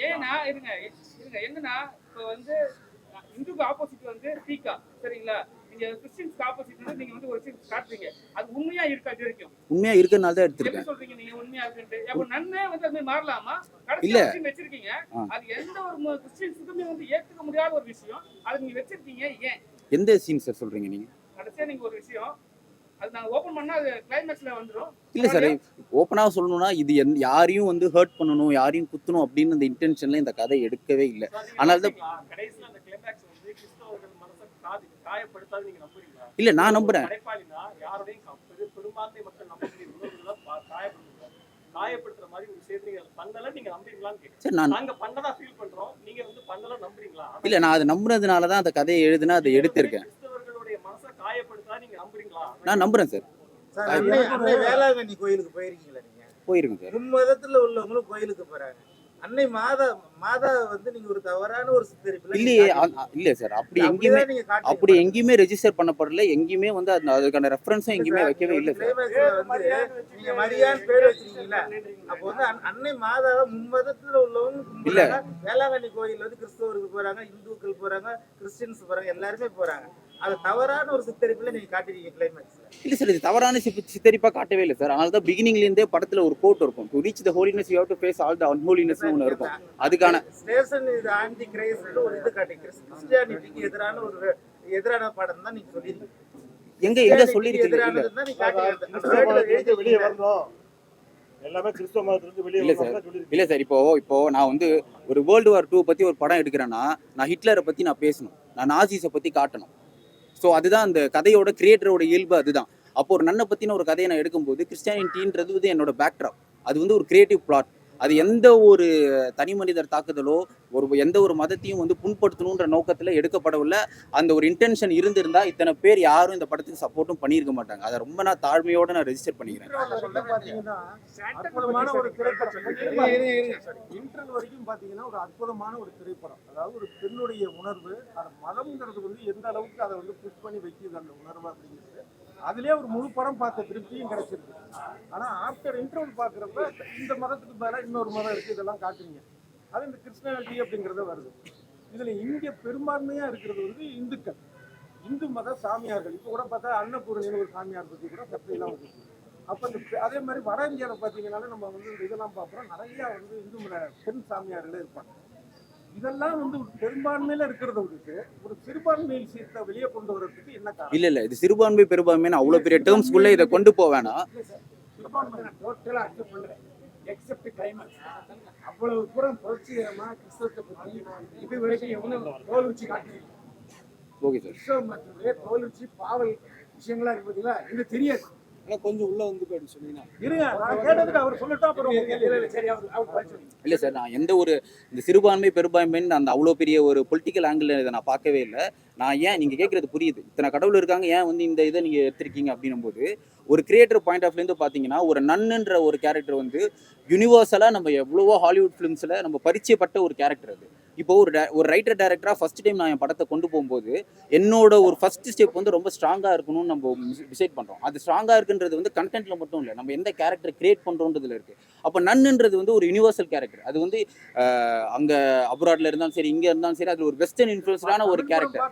ஏன்னா இருங்க இருங்க என்னன்னா இப்போ வந்து இந்துக்கு ஆப்போசிட் வந்து தீகா சரிங்களா, நீங்க கிறிஸ்டியன்ஸ்க்கு ஆப்போசிட் வந்து நீங்க வந்து ஒரு விஷயம் காட்டுறீங்க, அது உண்மையா இருக்கா? இது வரைக்கும் உண்மையா இருக்கனால தான் எடுத்துருக்கேன். சொல்றீங்க நீங்க உண்மையா இருக்குன்னு. அப்ப நன்னே வந்து அது மாறலாமா? கடைசி விஷயம் வச்சிருக்கீங்க, அது எந்த ஒரு கிறிஸ்டியன்ஸ்க்குமே வந்து ஏத்துக்க முடியாத ஒரு விஷயம், அது நீங்க வச்சிருக்கீங்க ஏன்? எந்த சீன் சார் சொல்றீங்க நீங்க? கடைசியா நீங்க ஒரு விஷயம் அது நாங்க ஓபன் பண்ணா அது கிளைமாக்ஸ்ல வந்துரும். இல்ல சார், ஓப்பனா சொல்லணும்னா இது யாரையும் வந்து ஹர்ட் பண்ணணும், யாரையும் குத்தணும் அப்படின்னு அந்த இன்டென்ஷன்ல இந்த கதை எடுக்கவே இல்லை. அதனால தான் கடைசில அந்த கிளைமாக்ஸ் வந்து கிறிஸ்தவர்கள் மனசை காயப்படுத்தாது நீங்க நம்புறீங்களா? இல்ல நான் நம்புறேன். படைப்பாளினா யாரோடையும் பெரும்பான்மை மக்கள் நம்பக்கூடிய காயப்படுத்துற மாதிரி ஒரு விஷயத்தை நீங்க பண்ணல, நீங்க நம்புறீங்களான்னு கேக்குறேன். நாங்க பண்ணதா ஃபீல் பண்றோம், நீங்க வந்து பண்ணல நம்புறீங்களா? இல்ல நான் அதை நம்புறதுனால தான் அந்த கதையை எழுதுனா அதை எடுத்திருக்கேன். கிறிஸ்தவர்களுடைய மனசை காயப்படுத்தா நீங்க நம்புறீங்களா? நான் நம்புறேன் சார். அன்னை வேளாங்கண்ணி கோயிலுக்கு போயிருக்கீங்களா? நீங்க போயிருங்க சார். மும்மதத்துல உள்ளவங்களும் கோயிலுக்கு போறாங்க. அன்னை மாதா வந்து நீங்க ஒரு தவறான ஒரு சித்தரிப்புல இல்லையே. இல்ல சார், அப்படி எங்கேயுமே ரெஜிஸ்டர் பண்ணப்படல, எங்கேயுமே வந்து அதுக்கான ரெஃபரன்ஸும் எங்கேயுமே வைக்கவே இல்லை சார். நீங்க மரியான் பேர் வச்சிருக்கீங்களா? அப்போ வந்து அன்னை மாதாவை மும்மதத்துல உள்ளவங்க இல்ல, வேளாங்கண்ணி கோயில் வந்து கிறிஸ்தவர்கள் போறாங்க, இந்துக்கள் போறாங்க, கிறிஸ்டியன்ஸ் போறாங்க, எல்லாருமே போறாங்க. அது தவறான ஒரு சித்தரிப்புல நீங்க காட்டுறீங்க கிளைமேக்ஸ்ல. இல்ல சார், இது தவறான சித்தரிப்பா காட்டவே இல்லை சார். அதனால தான் பிகினிங்ல இருந்தே படத்துல ஒரு கோட் இருக்கும், to reach the holiness you have to face all the unholiness னு இருக்கும். அதுக்கான ஸ்டேஷன் இது ஆன்டி கிரைஸ்ட் ஒரு இது காட்டுங்க. கிறிஸ்டியானிட்டிக்கு எதிரான படம் தான் நீங்க சொல்லிருக்கீங்க. எங்க சொல்லிருக்கீங்க? எதிரானதுன்னா நீங்க காட்டுங்க. வெளிய வரணும், எல்லாமே கிறிஸ்தவ மதத்துல இருந்து வெளிய வரணும் சொல்லிருக்கீங்க. இல்ல சார், இப்போ நான் வந்து ஒரு வேர்ல்டு வார் 2 பத்தி ஒரு படம் எடுக்கிறேன்னா, நான் ஹிட்லரை பத்தி நான் பேசணும், நான் நாசிஸை பத்தி காட்டணும். ஸோ அதுதான் அந்த கதையோட கிரியேட்டரோட இயல்பு. அதுதான் அப்போ ஒரு நன்னை பற்றின ஒரு கதையை நான் எடுக்கும்போது கிறிஸ்டியானிட்டின்றது வந்து என்னோட பேக்ட்ராப். அது வந்து ஒரு கிரியேட்டிவ் பிளாட். அது எந்த ஒரு தனி மனிதர் தாக்குதலோ எந்த ஒரு மதத்தையும் வந்து புண்படுத்தணுன்ற நோக்கத்தில் எடுக்கப்படவில்லை. அந்த ஒரு இன்டென்ஷன் இருந்திருந்தா இத்தனை பேர் யாரும் இந்த படத்துக்கு சப்போர்ட்டும் பண்ணியிருக்க மாட்டாங்க. அதை ரொம்ப நான் தாழ்மையோடு நான் ரெஜிஸ்டர் பண்ணிக்கிறேன். அற்புதமான ஒரு திரைப்படம். இன்டர்வல் வரைக்கும் பார்த்தீங்கன்னா ஒரு அற்புதமான ஒரு திரைப்படம். அதாவது ஒரு பெண்ணுடைய உணர்வு, அந்த மதம்ங்கிறது வந்து எந்த அளவுக்கு அதை வந்து புஷ் பண்ணி வைக்கிது அந்த உணர்வு அப்படிங்கிறது அதுலேயே ஒரு முழு படம் பார்த்த திருப்தியும் கிடைச்சிருக்கு. ஆனால் ஆஃப்டர் இன்டர்வல் பார்க்குறப்ப இந்த மதத்துக்கு மேலே இன்னொரு மதம் இருக்குது, இதெல்லாம் காட்டுறீங்க. அது இந்த கிறிஸ்டியானிட்டி அப்படிங்கிறத வருது. இதில் இங்கே பெரும்பான்மையாக இருக்கிறது வந்து இந்துக்கள், இந்து மத சாமியார்கள். இப்போ கூட பார்த்தா அன்னபூரணின்னு ஒரு சாமியார் பற்றி கூட சர்ச்சையெல்லாம் வந்துருக்கு. அப்போ அதே மாதிரி வட இந்தியாவில் பார்த்தீங்கன்னாலும் நம்ம வந்து இதெல்லாம் பார்க்குறோம், நிறையா வந்து இந்து மத பெண் சாமியார்களே இருப்பாங்க. இதெல்லாம் வந்து பெரும்பான்மையில இருக்கிறத விட்டுட்டு ஒரு சிறுபான்மை விஷயத்தை வெளியே கொண்டு வரதுக்கு என்ன காரணம்? இல்ல இது சிறுபான்மை பெரும்பான்மைன்னு அவ்வளவு பெரிய டேர்ம்ஸ்குள்ள இதை கொண்டு போவேனா? டோட்டலா அக்செப்ட் பண்றேன், எக்ஸெப்ட் கிளைமேக்ஸ். அவ்வளவு தூரம் புரட்சிகரமா கிறிஸ்தவத்தை பத்தி இது வரைக்கும் எவ்வளவு தோல் வச்சு காட்டுறீங்க. Okay sir. கிறிஸ்தவ மதத்துடைய தோல் வச்சு பாவல் விஷயங்களா இருக்கு பார்த்தீங்களா, எனக்கு தெரியாது. கொஞ்சம் உள்ள வந்து சொன்னீங்கன்னா இல்ல சார், நான் எந்த ஒரு இந்த சிறுபான்மை பெரும்பான்மைன்னு அந்த அவ்வளோ பெரிய ஒரு பொலிட்டிக்கல் ஆங்கிள் இதை நான் பார்க்கவே இல்லை. நான் ஏன் நீங்கள் கேட்குறது புரியுது, இத்தனை கடவுள் இருக்காங்க, ஏன் வந்து இந்த இதை நீங்கள் எடுத்திருக்கீங்க அப்படின்னும் போது ஒரு கிரியேட்டர் பாயிண்ட் ஆஃப் வியூலேருந்து பார்த்தீங்கன்னா ஒரு நன்னுன்ற ஒரு கேரக்டர் வந்து யூனிவர்சலாக நம்ம எவ்வளவோ ஹாலிவுட் ஃபிலிம்ஸில் நம்ம பரிச்சயப்பட்ட ஒரு கேரக்டர். அது இப்போ ஒரு ரைட்டர் டேரக்டராக ஃபர்ஸ்ட் டைம் நான் என் படத்தை கொண்டு போகும்போது என்னோட ஒரு ஃபர்ஸ்ட் ஸ்டெப் வந்து ரொம்ப ஸ்ட்ராங்காக இருக்கணும்னு நம்ம டிசைட் பண்ணுறோம். அது ஸ்ட்ராங்காக இருக்குன்றது வந்து கண்டென்ட்டில் மட்டும் இல்லை, நம்ம எந்த கேரக்டர் கிரியேட் பண்ணுறோன்றதுல இருக்குது. அப்போ நன்னுன்றது வந்து ஒரு யூனிவர்சல் கேரக்டர். அது வந்து அங்கே அப்ராட்ல இருந்தாலும் சரி, இங்கே இருந்தாலும் சரி, அது ஒரு வெஸ்டர்ன் இன்ஃப்ளூயன்ஸ்டான ஒரு கேரக்டர்.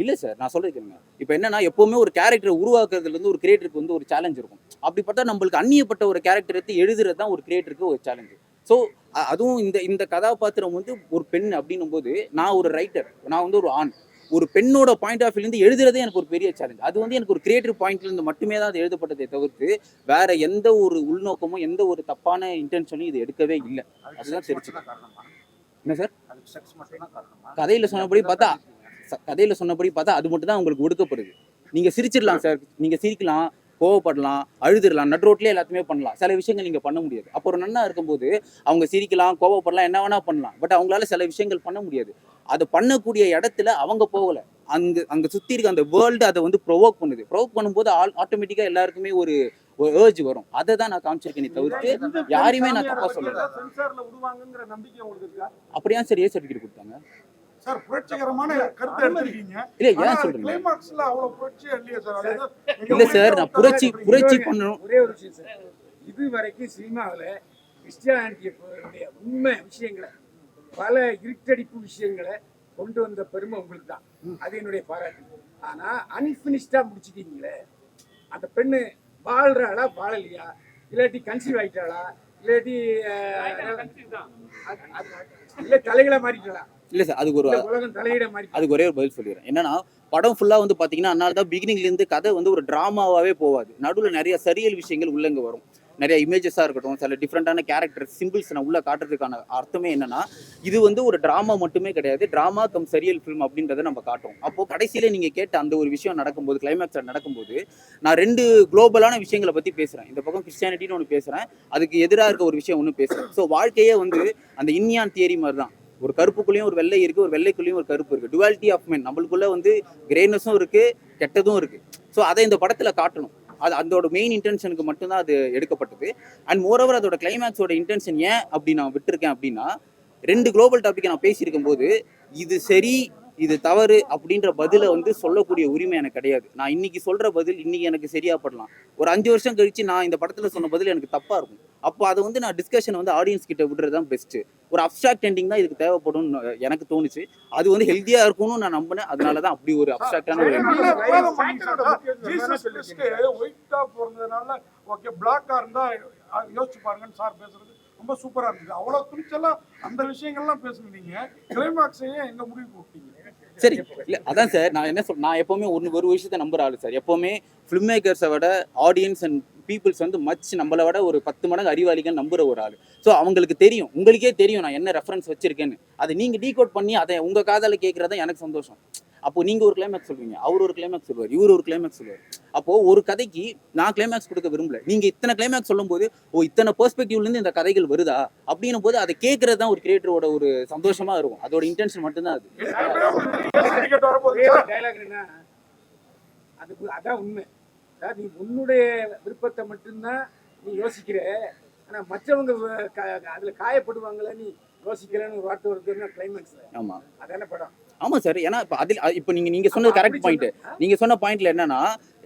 இல்லை சார், நான் சொல்லிருக்கேங்க. இப்போ என்னன்னா எப்போவுமே ஒரு கேரக்டரை உருவாக்குறதுலேருந்து ஒரு கிரியேட்டருக்கு வந்து ஒரு சேலஞ்ச் இருக்கும். அப்படி பார்த்தா நம்மளுக்கு அந்நியப்பட்ட ஒரு கேரக்டர் எடுத்து எழுதுறது தான் ஒரு கிரியேட்டருக்கு ஒரு சேலஞ்சு. ஸோ அதுவும் இந்த கதாபாத்திரம் வந்து ஒரு பெண் அப்படின்னும் போது நான் ஒரு ரைட்டர், நான் வந்து ஒரு ஆண், ஒரு பெண்ணோட பாயிண்ட் ஆஃப் வியூலேருந்து எழுதுறதே எனக்கு ஒரு பெரிய சேலஞ்ச். அது வந்து எனக்கு ஒரு கிரியேட்டிவ் பாயிண்ட்லேருந்து மட்டுமே தான் அது எழுதப்பட்டதை தவிர்த்து வேற எந்த ஒரு உள்நோக்கமும் எந்த ஒரு தப்பான இன்டென்ஷனும் இது எடுக்கவே இல்லை. அதுதான் தெரிஞ்சு. என்ன சார், கதையில் சொன்னபடி பார்த்தா அது மட்டும் தான் உங்களுக்கு ஒடுக்கப்படுது. நீங்கள் சிரிச்சிடலாம் சார், நீங்கள் சிரிக்கலாம், கோவப்படலாம், அழுதுடலாம், நட் ரோட்லேயே எல்லாத்தையுமே பண்ணலாம். சில விஷயங்கள் நீங்கள் பண்ண முடியாது. அப்போ ஒரு நன்னா இருக்கும்போது அவங்க சிரிக்கலாம், கோவப்படலாம், என்ன வேணா பண்ணலாம். பட் அவங்களால சில விஷயங்கள் பண்ண முடியாது. அதை பண்ணக்கூடிய இடத்துல அவங்க போகலை. அங்கே சுற்றி இருக்க அந்த வேர்ல்டு அதை வந்து ப்ரொவோக் பண்ணுது. ப்ரொவோக் பண்ணும்போது ஆட்டோமேட்டிக்காக எல்லாருக்குமே ஒரு ஏர்ஜ் வரும். அதை தான் நான் காமிச்சிருக்கேன் தவிர்த்து யாரையுமே நான் தப்பா சொல்லல. விடுவாங்கங்கிற நம்பிக்கை உங்களுக்கு இருக்கா? அப்படியா சார் ஏ சர்டிஃபிகேட் கொடுத்தாங்க? சார் புரட்சிகரமான கருத்து எடுத்திருக்கீங்க. இல்ல ஆனா ஏன் அது சொல்றீங்க? கிளைமாக்ஸ்ல அவ்வளவு புரட்சியா இல்லையா சார்? அது ஏதோ எங்க இல்ல சார், வீட்டுல நான் புரட்சி ஒருத்தர் பண்ணணும். ஒரே ஒரு விஷயம் சார், இது வரைக்கும் சினிமாவில் கிறிஸ்டியானிட்டியுடைய உண்மை விஷயங்களை, பல இருட்டடிப்பு விஷயங்களை கொண்டு வந்த பெருமை உங்களுக்கு தான். அது என்னுடைய பாராட்டு. ஆனா அன்பினிஷ்டா முடிச்சிட்டீங்களே. அந்த பெண்ணு வாழ்றாளா வாழலையா, இல்லாட்டி கன்சீவ் ஆயிட்டாளா, இல்லாட்டி இல்ல தலைகளை மாறிட்டாளா, இல்ல சார், அதுக்கு ஒரு உலகம் தலையிட மாறி. அதுக்கு ஒரே ஒரு பதில் சொல்லிடுறேன். என்னன்னா படம் ஃபுல்லா வந்து பாத்தீங்கன்னா அதனால தான் பிகினிங்ல இருந்து கதை வந்து ஒரு டிராமாவாவே போவாது. நடுவில் நிறைய சரியல் விஷயங்கள் உள்ளங்க வரும். நிறைய இமேஜஸா இருக்கட்டும், சில டிஃப்ரெண்டான கேரக்டர் சிம்பிள்ஸ் நான் உள்ள காட்டுறதுக்கான அர்த்தமே என்னன்னா, இது வந்து ஒரு டிராமா மட்டுமே கிடையாது, டிராமா கம் சரியல் ஃபிலிம் அப்படின்றத நம்ம காட்டுறோம். அப்போ கடைசியில நீங்க கேட்ட அந்த ஒரு விஷயம் நடக்கும்போது, கிளைமேக்ஸ் நடக்கும்போது நான் 2 குளோபலான விஷயங்களை பத்தி பேசுறேன். இந்த பக்கம் கிறிஸ்டியானிட்டின்னு ஒன்று பேசுறேன், அதுக்கு எதிராக இருக்க ஒரு விஷயம் ஒன்று பேசுறேன். ஸோ வாழ்க்கையே வந்து அந்த இன்யான் தியரி மாதிரி தான். ஒரு கருப்புக்குள்ளேயும் ஒரு வெள்ளை இருக்கு, ஒரு வெள்ளைக்குள்ளேயும் ஒரு கருப்பு இருக்கு. டுவாலிட்டி ஆஃப் மென், நம்மளுக்குள்ள வந்து கிரேனஸும் இருக்கு, கெட்டதும் இருக்கு. ஸோ அதை இந்த படத்துல காட்டணும். அது அதோட மெயின் இன்டென்ஷனுக்கு மட்டும்தான் அது எடுக்கப்பட்டது. அண்ட் மோரோவர் அதோட கிளைமேக்ஸோட இன்டென்ஷன் ஏன் அப்படி நான் விட்டுருக்கேன் அப்படின்னா, 2 குளோபல் டாபிக் நான் பேசியிருக்கும் போது இது சரி இது தவறு அப்படின்ற பதிலை வந்து சொல்லக்கூடிய உரிமை எனக்கு கிடையாது. நான் இன்னைக்கு சொல்ற பதில் இன்னைக்கு எனக்கு சரியா படலாம், ஒரு 5 வருஷம் கழிச்சு நான் இந்த படத்துல சொன்ன பதில் எனக்கு தப்பா இருக்கும். அப்போ அதை வந்து நான் டிஸ்கஷன் வந்து ஆடியன்ஸ் கிட்ட விடுறது தான் பெஸ்ட். ஒரு அப்ஸ்ட்ராக்ட் எண்டிங் தான் இதுக்கு தேவைப்படும் எனக்கு தோணுச்சு. அது வந்து ஹெல்த்தியா இருக்கும்னு நான் நம்பினேன். அதனாலதான் அப்படி ஒரு அப்ஸ்ட்ராக்டான ஒரு நல்ல விவாதம் பண்ணி சார். ஜீசஸ் கிறிஸ்ட் ஒயிட்டா பிறந்ததுனால ஓகே, பிளாக்கா இருந்தா யோசிச்சு பாருங்கன்னு சார் பேசுறது ரொம்ப சூப்பரா இருந்தது. அவ்வளவு துணிச்சலா அந்த விஷயங்கள்லாம் பேசுனீங்க. கிளைமாக்ஸையே எங்க முடிவுக்கு விட்டீங்க? சரி, இல்ல அதான் சார், நான் என்ன நான் எப்பவுமே ஒரு விஷயத்தை நம்புற ஆளு சார். எப்பவுமே ஃபிலிம் மேக்கர்ஸை விட ஆடியன்ஸ் அண்ட் பீப்புள்ஸ் வந்து நம்மளை விட ஒரு 10 மடங்கு அறிவாளிகள் நம்புற ஒரு ஆள். ஸோ அவங்களுக்கு தெரியும், உங்களுக்கே தெரியும் நான் என்ன ரெஃபரன்ஸ் வச்சிருக்கேன்னு. அதை நீங்க டீகோட் பண்ணி அதை உங்க காதால கேட்கறதா எனக்கு சந்தோஷம். அப்போ நீங்க ஒரு கிளைமேக்ஸ் சொல்வீங்க, அவர் ஒரு கிளைமேக்ஸ் சொல்லுவார், இவர் ஒரு கிளைமேக்ஸ் சொல்லுவார். அப்போ ஒரு கதைக்கு நான் கிளைமேக்ஸ் கொடுக்க விரும்பல. நீங்க இத்தனை கிளைமேக்ஸ் சொல்லும் போது இத்தனை பெர்ஸ்பெக்டிவ்ல இருந்து இந்த கதைகள் வருதா அப்படின்னும் போது அதை கேட்கறது தான் ஒரு கிரியேட்டரோட ஒரு சந்தோஷமா இருக்கும். அதோட இன்டென்ஷன் மட்டும்தான் அது. அதான் உண்மை. நீ உன்னுடைய விருப்பத்தை மட்டும்தான் நீ யோசிக்கிற. ஆனா மற்றவங்க அதுல காயப்படுவாங்களா நீ யோசிக்கிறேன்னு ஒரு வார்த்தை வருதுன்னா கிளைமேக்ஸ்ல. ஆமா, அதான படம். ஆமா சார். ஏன்னா இப்போ நீங்க சொன்னது கரெக்ட் பாயிண்ட். நீங்க சொன்ன பாயிண்ட்ல என்னன்னா,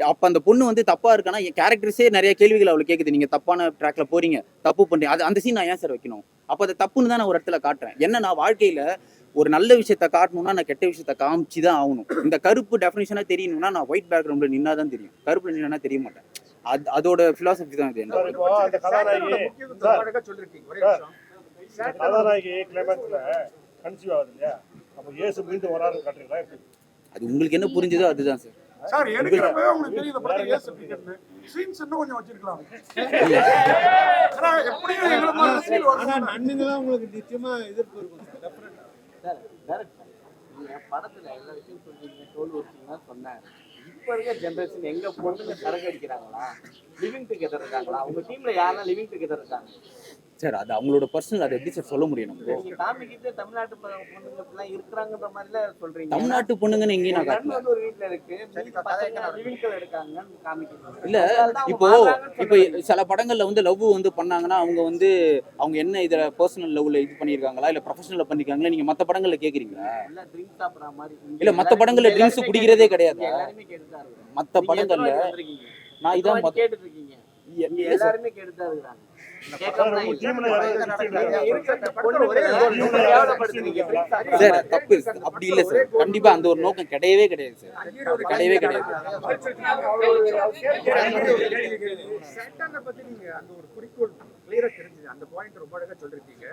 அப்ப அந்த பொண்ணு வந்து தப்பா இருக்கானா, கேரக்டர்ஸே நிறைய கேள்விகள் அவளுக்கு கேக்குது. நீங்க தப்பான ட்ராக்ல போறீங்க, தப்பு பண்றீங்க, அது அந்த சீன் நான் ஏன் சார் வைக்கணும்? அப்ப அதை தப்புன்னு தான் நான் ஒரு இடத்துல காட்டுறேன். என்னன்னா வாழ்க்கையில ஒரு நல்ல விஷயத்த காட்டணும்னா நான் கெட்ட விஷயத்த காமிச்சு தான் ஆகணும். இந்த கருப்பு டெஃபினிஷனா தெரியணும்னா நான் ஒயிட் பேக்ரவுண்ட்ல நின்னா தான் தெரியும், கருப்புல நின்னா தெரிய மாட்டேன். அதோட பிலாசபி தான் இது. அந்த கதாநாயகி கிளைமேக்ஸ்ல கன்சீவ் ஆகுது இல்லையா, அப்ப இயேசு மீண்டும் வராருன்னு காட்டுறீங்களா? அது உங்களுக்கு என்ன புரிஞ்சதோ அதுதான் சார். சார் எடுக்கிறப்பவே உங்களுக்கு தெரியும் இந்த படத்தை ஏன் சொல்லிக்கிறேன்னு. சீன்ஸ் இன்னும் கொஞ்சம் வச்சிருக்கலாம். ஆனா எப்படியும் எங்களை மாதிரி சீன் வரும். ஆனா நன்னுங்கதான் உங்களுக்கு நிச்சயமா எதிர்ப்பு இருக்கும் சார். நீங்க படத்துல எல்லா விஷயம் சொல்றீங்க, தோல் வச்சிங்கன்னா சொன்னேன். இப்ப இருக்க ஜெனரேஷன் எங்க பொண்ணுங்க சரக்கு அடிக்கிறாங்களா, லிவிங் டுகெதர் இருக்காங்களா? உங்க டீம்ல யாரெல்லாம் லிவிங் டுகெதர் இருக்காங்க சார்? அது அவங்களோட பர்சனல், அதை எப்படி சார் சொல்ல முடியும்? நீங்க காமிக்கிட்டு தமிழ்நாட்டு பொண்ணுங்க எல்லாம் இருக்கிறாங்கிற மாதிரிலாம் சொல்றீங்க. தமிழ்நாட்டு பொண்ணுங்கன்னு எங்கேயும் நான் காட்டல. வந்து ஒரு வீட்டுல இருக்கு, லிவிங் டுகெதர் இருக்காங்கன்னு காமிக்கிறீங்க. இல்ல இப்போ சில படங்கள்ல வந்து லவ் வந்து பண்ணாங்கன்னா அவங்க என்ன இதுல பர்சனல் லவ்ல இது பண்ணிருக்காங்களா இல்ல ப்ரொஃபஷனல்ல பண்ணிருக்காங்களா நீங்க மத்த படங்கள்ல கேக்குறீங்களா? இல்ல ட்ரிங்க் சாப்பிடுற மாதிரி இல்ல மத்த படங்கள்ல ட்ரிங்க்ஸ் குடிக்கிறதே கிடையாது. எல்லாருமே கேட்டுட்டாரு. மத்த படங்கள்ல நான் இதான் கேட்டுட்டு இருக்கீங்க, எல்லாருமே கேட்டுதான் இருக்காங்க. சார் தப்பு அப்படி இல்ல சார், கண்டிப்பா அந்த ஒரு நோக்கம் கிடையவே கிடையாது சார், கிடையவே கிடையாது. பத்தி நீங்க அந்த ஒரு குறிக்கோள் கிளியரா தெரிஞ்சது, அந்த பாயிண்ட் ரொம்ப அழகா சொல்லிருக்கீங்க.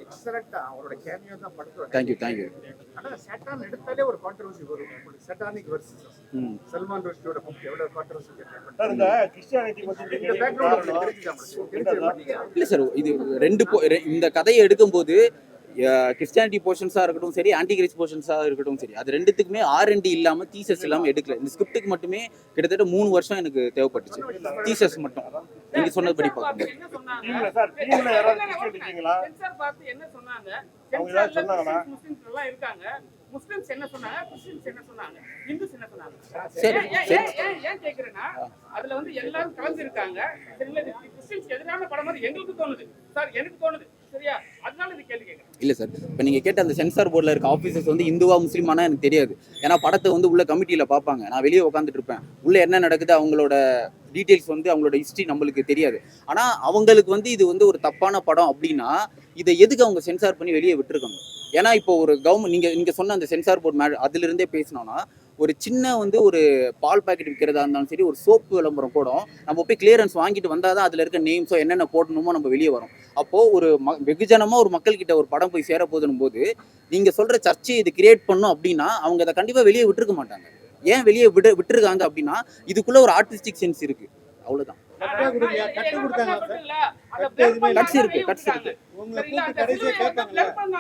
எக்ஸலண்டா அவரோட கேமியோ தான் படத்துல. தேங்க்யூ. ஆனா சேட்டான் எடுத்தாலே ஒரு கான்ட்ரோவர்சி வரும். உங்களுக்கு சேட்டானிக் வெர்சஸ் சல்மான் ருஷ்டியோட புக் எவ்வளவு கான்ட்ரோவர்சி சார்? இந்த கிறிஸ்டியானிட்டி பத்தி இந்த பேக்ரவுண்ட் தெரிஞ்சுதா? இல்ல சார், இது இந்த கதையை எடுக்கும்போது கிறிஸ்டியானிட்டி போர்ஷன்ஸா இருக்கட்டும் சரி, ஆன்டி கிரைஸ்ட் போர்ஷன்ஸா இருக்கட்டும் சரி, அது ரெண்டுத்துக்குமே R&D இல்லாம தீசஸ் இல்லாம எடுக்கல. இந்த ஸ்கிரிப்டுக்கு மட்டுமே கிட்டத்தட்ட 3 வருஷம் எனக்கு தேவைப்பட்டுச்சு. தீசஸ் மட்டும் நீங்க சொன்னபடி பாக்குங்க. டீம்ல சார், டீம்ல யாராவது கிறிஸ்டியன் இருக்கீங்களா? சென்சார் பார்த்து என்ன சொன்னாங்க? அவங்க ஏதாவது சொன்னாங்களா? முஸ்லிம்ஸ் எல்லாம் இருக்காங்க. முஸ்லிம்ஸ் என்ன சொன்னாங்க, கிறிஸ்டியன்ஸ் என்ன சொன்னாங்க, இந்துஸ் என்ன சொன்னாங்க? ஏன் கேக்குறேன்னா, அதுல வந்து எல்லாரும் கலந்து இருக்காங்க. கிறிஸ்டியன்ஸ் எதிரான படம் மாதிரி எங்களுக்கு தோணுது சார், எனக்கு தோணுது. சரியா? அதனால இது கேள்வி கேட்குறேன். இல்லை சார், இப்போ நீங்கள் கேட்ட அந்த சென்சார் போர்டில் இருக்க ஆஃபீஸர்ஸ் வந்து இந்துவா முஸ்லீமானா எனக்கு தெரியாது. ஏன்னா படத்தை வந்து உள்ள கமிட்டியில் பார்ப்பாங்க, நான் வெளியே உட்காந்துட்டு இருப்பேன். உள்ளே என்ன நடக்குது அவங்களோட டீட்டெயில்ஸ் வந்து அவங்களோட ஹிஸ்ட்ரி நம்மளுக்கு தெரியாது. ஆனால் அவங்களுக்கு வந்து இது வந்து ஒரு தப்பான படம் அப்படின்னா இதை எதுக்கு அவங்க சென்சார் பண்ணி வெளியே விட்டுருக்கணும்? ஏன்னா இப்போ ஒரு கவர்மெண்ட் நீங்கள் சொன்ன அந்த சென்சார் போர்ட் அதிலிருந்தே பேசினோன்னா ஒரு சின்ன வந்து ஒரு பால் பாக்கெட் விற்கிறதா இருந்தாலும் சரி, ஒரு சோப்பு விளம்பரம் கூட நம்ம போய் கிளியரன்ஸ் வாங்கிட்டு வந்தால் தான் அதில் இருக்க நேம்ஸோ என்னென்ன போடணுமோ நம்ம வெளியே வரும். அப்போது ஒரு வெகுஜனமாக ஒரு மக்கள்கிட்ட ஒரு படம் போய் சேர போதுன்னும் போது நீங்கள் சொல்கிற சர்ச்சையை இது கிரியேட் பண்ணும் அப்படின்னா அவங்க அதை கண்டிப்பாக வெளியே விட்டுருக்க மாட்டாங்க. ஏன் வெளியே விட்டுருக்காங்க அப்படின்னா இதுக்குள்ளே ஒரு ஆர்டிஸ்டிக் சென்ஸ் இருக்குது, அவ்வளோதான். கட்டு கொடுத்தாங்க கட்ஸ் இருக்கு, கட்ஸ் இருக்கு. உங்களை கூப்பிட்டு கடைசியா கேட்பாங்க.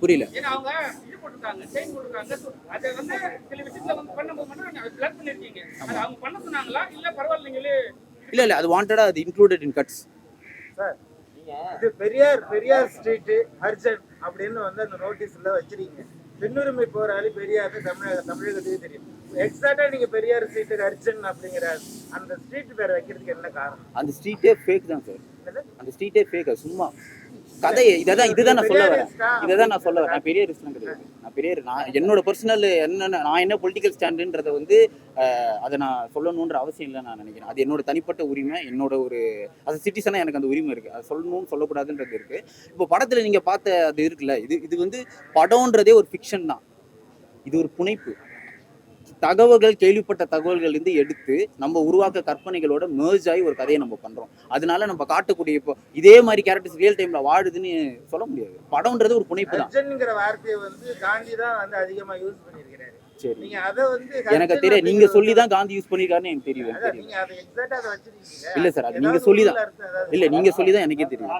புரியல. ஏன்னா அவங்க இது போட்டுருக்காங்க, செயின் போட்டுருக்காங்க. அதை வந்து சில விஷயத்துல வந்து பண்ணும்போது மட்டும் பிளட் பண்ணிருக்கீங்க. அது அவங்க பண்ண சொன்னாங்களா இல்ல பரவாயில்ல நீங்களே? இல்ல அது வாண்டடா, அது இன்க்ளூடட் இன் கட்ஸ். சார் இது பெரியார் ஸ்ட்ரீட் அர்ஜென்ட் அப்படின்னு வந்து அந்த நோட்டீஸ்ல வச்சிருக்கீங்க. பெண்ணுரிமை போராளி பெரியார் தமிழகத்தையே தெரியும். எக்ஸாக்டா நீங்க பெரியார் ஸ்ட்ரீட் அர்ஜென்ட் அப்படிங்கிற அந்த ஸ்ட்ரீட் பேர் வைக்கிறதுக்கு என்ன காரணம்? அந்த ஸ்ட்ரீட்டே ஃபேக் தான் சார். அந்த ஸ்ட்ரீட்டே ஃபேக், சும்மா கதை. இதுதான் நான் சொல்ல வரேன். நான் பெரிய ரிஸ்க்லாம் கிடையாது. நான் என்னோட பர்சனல் நான் என்ன பொலிட்டிக்கல் ஸ்டாண்டுன்றதை வந்து அதை நான் சொல்லணுன்ற அவசியம் இல்லை நான் நினைக்கிறேன். அது என்னோட தனிப்பட்ட உரிமை, என்னோட ஒரு அது சிட்டிசனாக எனக்கு அந்த உரிமை இருக்குது. அது சொல்லணும்னு சொல்லக்கூடாதுன்றது இருக்குது. இப்போ படத்தில் நீங்கள் பார்த்த அது இருக்குல்ல, இது வந்து படம்ன்றதே ஒரு ஃபிக்ஷன் தான். இது ஒரு புனைப்பு. தகவல்கள், கேள்விப்பட்ட தகவல்கள் இருந்து எடுத்து நம்ம உருவாக்க கற்பனைகளோட மெர்ஜ் ஆகி ஒரு கதையை நம்ம பண்றோம். அதனால நம்ம காட்டக்கூடிய இப்போ இதே மாதிரி கேரக்டர்ஸ் ரியல் டைம்ல வாடுதுன்னு சொல்ல முடியாது. படம்ன்றது ஒரு புனைப்பு தான். அர்ஜென்ட்ங்கிற வார்த்தையை வந்து காந்தி தான் வந்து அதிகமா யூஸ் பண்ணியிருக்கிறாரு. சரி, நீங்க அதை வந்து எனக்கு தெரியும். நீங்க சொல்லி தான் காந்தி யூஸ் பண்ணிருக்காருன்னு எனக்கு தெரியும். நீங்க அதை எக்ஸாக்ட்டா அதை வச்சிருக்கீங்க. இல்ல சார், அது நீங்க சொல்லி தான். இல்ல நீங்க சொல்லி தான் எனக்கே தெரியும்.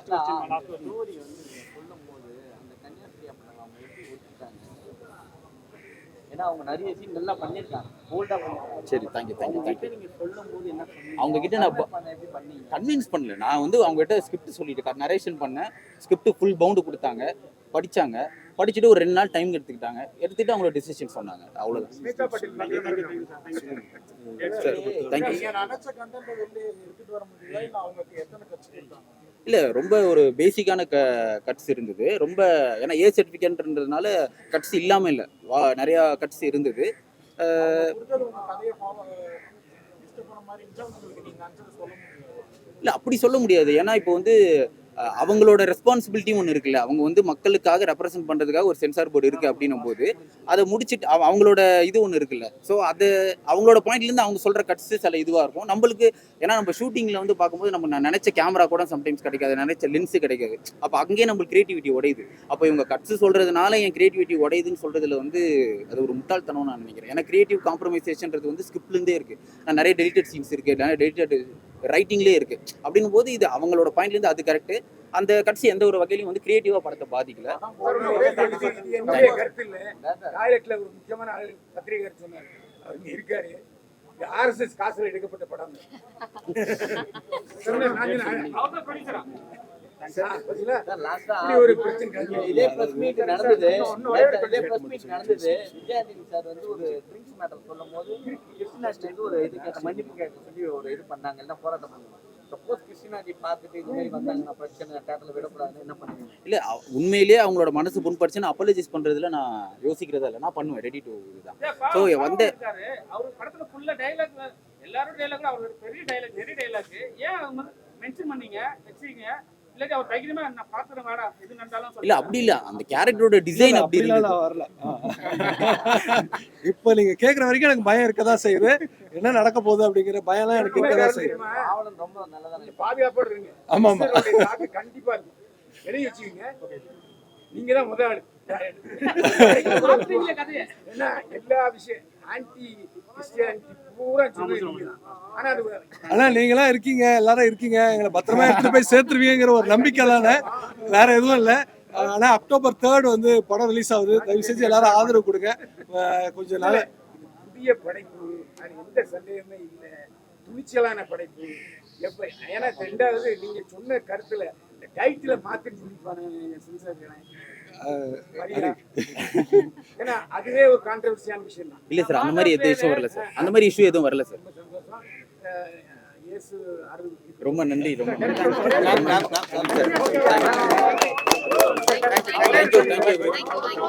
ஏன்னா அவங்க நிறைய சீன் நல்லா பண்ணிருக்காங்க, போல்டா பண்ணிருக்காங்க. சரி, தேங்க்யூ. நீங்க சொல்லும்போது என்ன சொன்னீங்க? அவங்க கிட்ட நான் எப்படி பண்ணீங்க? கன்வின்ஸ் பண்ணல. நான் வந்து அவங்க கிட்ட ஸ்கிரிப்ட் சொல்லிட்டு நரேஷன் பண்ணேன். ஸ்கிரிப்ட் ஃபுல் பவுண்டு கொடுத்தாங்க, படிச்சாங்க. படிச்சுட்டு ஒரு 2 நாள் டைம் எடுத்துட்டு அவங்களோட டிசிஷன் சொன்னாங்க. அவ்வளவுதான். இல்ல ரொம்ப ஒரு பேசிக்கான கட்ஸ் இருந்தது. ரொம்ப ஏன்னா ஏ சர்டிஃபிகேட்ன்றதுனால கட்ஸ் இல்லாம இல்ல, நிறைய கட்ஸ் இருந்தது. இல்ல அப்படி சொல்ல முடியாது. ஏன்னா இப்போ வந்து அவங்களோட ரெஸ்பான்சிபிலிட்டி ஒன்று இருக்குல்ல. அவங்க வந்து மக்களுக்காக ரெப்ரசென்ட் பண்ணுறதுக்காக ஒரு சென்சார் போர்டு இருக்குது அப்படின்னும் போது அதை முடிச்சுட்டு அவங்களோட இது ஒன்று இருக்குல்ல. ஸோ அது அவங்களோட பாயிண்ட்லேருந்து அவங்க சொல்கிற கட்ஸ் சில இதுவாக இருக்கும் நம்மளுக்கு. ஏன்னா நம்ம ஷூட்டிங்கில் வந்து பார்க்கும்போது நம்ம நினச்ச கேமரா கூட சம்டைம்ஸ் கிடைக்காது, நினச்ச லென்ஸு கிடைக்காது. அப்போ அங்கேயே நம்மளுக்கு கிரியேட்டிவிட்டி உடையுது. அப்போ இவங்க கட்ஸ் சொல்கிறதுனால என் கிரியேட்டிவிட்டி உடையுதுன்னு சொல்கிறதுல வந்து அது ஒரு முட்டாள்தனம் நான் நினைக்கிறேன். ஏன்னா கிரியேட்டிவ் காம்ப்ரமைசேஷன்றது வந்து ஸ்கிரிப்ட்லேருந்தே இருக்குது. நிறைய டெலிட்டட் சீன்ஸ் இருக்குது, நிறைய டெலிட்டட் ரைட்டிங்லேயே இருக்குது. அப்படின்னும் போது இது அவங்களோட பாயிண்ட்லேருந்து அது கரெக்டு. அந்த கட்சி எந்த ஒரு வகையிலும் வந்து கிரியேட்டிவா படத்தை பாதிக்கல. டாய்லெட்ல ஒரு முக்கியமான பத்திரிகை சொன்னாரு, அவங்க இருக்காரு, ஆர்எஸ்எஸ் காசுல எடுக்கப்பட்ட படம். ஒரு பிரச்சனை இதே பிரஸ் மீட் நடந்தது. விஜயாதீன் சார் வந்து ஒரு ட்ரிங்க்ஸ் மேட்டர் சொல்லும் போது கிருஷ்ணாஜி ஒரு இது கேட்ட மன்னிப்பு கேட்க சொல்லி ஒரு இது பண்ணாங்க, எல்லாம் போராட்டம் பண்ணுவாங்க. சப்போஸ் கிருஷ்ணாஜி பார்த்துட்டு இது மாதிரி வந்தாங்கன்னா பிரச்சனை தேட்டர்ல விடக்கூடாதுன்னு என்ன பண்ணுவீங்க? இல்ல உண்மையிலேயே அவங்களோட மனசு புண்படுச்சுன்னு அப்பாலஜைஸ் பண்றதுல நான் யோசிக்கிறதா இல்லை, நான் பண்ணுவேன். ரெடி டு இதுதான். ஸோ வந்து அவர் படத்துல ஃபுல்லா டைலாக்ல எல்லாரும் டைலாக்ல அவர் பெரிய டைலாக், நிறைய டைலாக் ஏன் அவங்க மென்ஷன் பண்ணீங்க வச்சீங்க? இல்ல அவர் தைரியமா நான் பாத்துறேன் வாடா இது நடந்தாலும் இல்ல அப்படி இல்ல, அந்த கேரக்டரோட டிசைன் அப்படி இல்ல. வரல. இப்போ நீங்க கேக்குற வரைக்கும் எனக்கு பயம் இருக்கதான் செய்யுது. என்ன நடக்க போகுது அப்படிங்கிற பயம்லாம் எனக்கு இருக்கதான் செய்யுது. ஆவலம் ரொம்ப நல்லதா பாதுகாப்போட இருங்க. ஆமா கண்டிப்பா இருக்கும். எழுதி வச்சுக்கீங்க. நீங்க தான் முதல் ஆளு. ஏன்னா எல்லா விஷயம் ஆன்டி கிறிஸ்டியானிட்டி பூரா சொல்லுவீங்க. ஆனா நீங்களா இருக்கீங்க, எல்லாரும் இருக்கீங்க, எங்களை பத்திரமா எடுத்துட்டு போய் சேர்த்துருவீங்கிற ஒரு நம்பிக்கை தானே, வேற எதுவும் இல்லை. ஆனா October 3 வந்து படம் ரிலீஸ் ஆகுது. தயவு செஞ்சு எல்லாரும் ஆதரவு கொடுங்க. கொஞ்சம் நாள் புதிய படைப்பு, அது எந்த சந்தேகமே இல்லை, துணிச்சலான படைப்பு. எப்ப ஏன்னா ரெண்டாவது நீங்க சொன்ன கருத்துல இந்த டைட்டில மாத்தி சொல்லிப்பானு ஏன்னா அதுவே ஒரு கான்ட்ரவர்சியான விஷயம் தான். இல்ல சார், அந்த மாதிரி எந்த இஷ்யூ வரல சார். அந்த மாதிரி இஷ்யூ எதுவும் வரல சார். இயேசு ரொம்ப நன்றி ரொம்ப நன்றி நான் தேங்க்யூ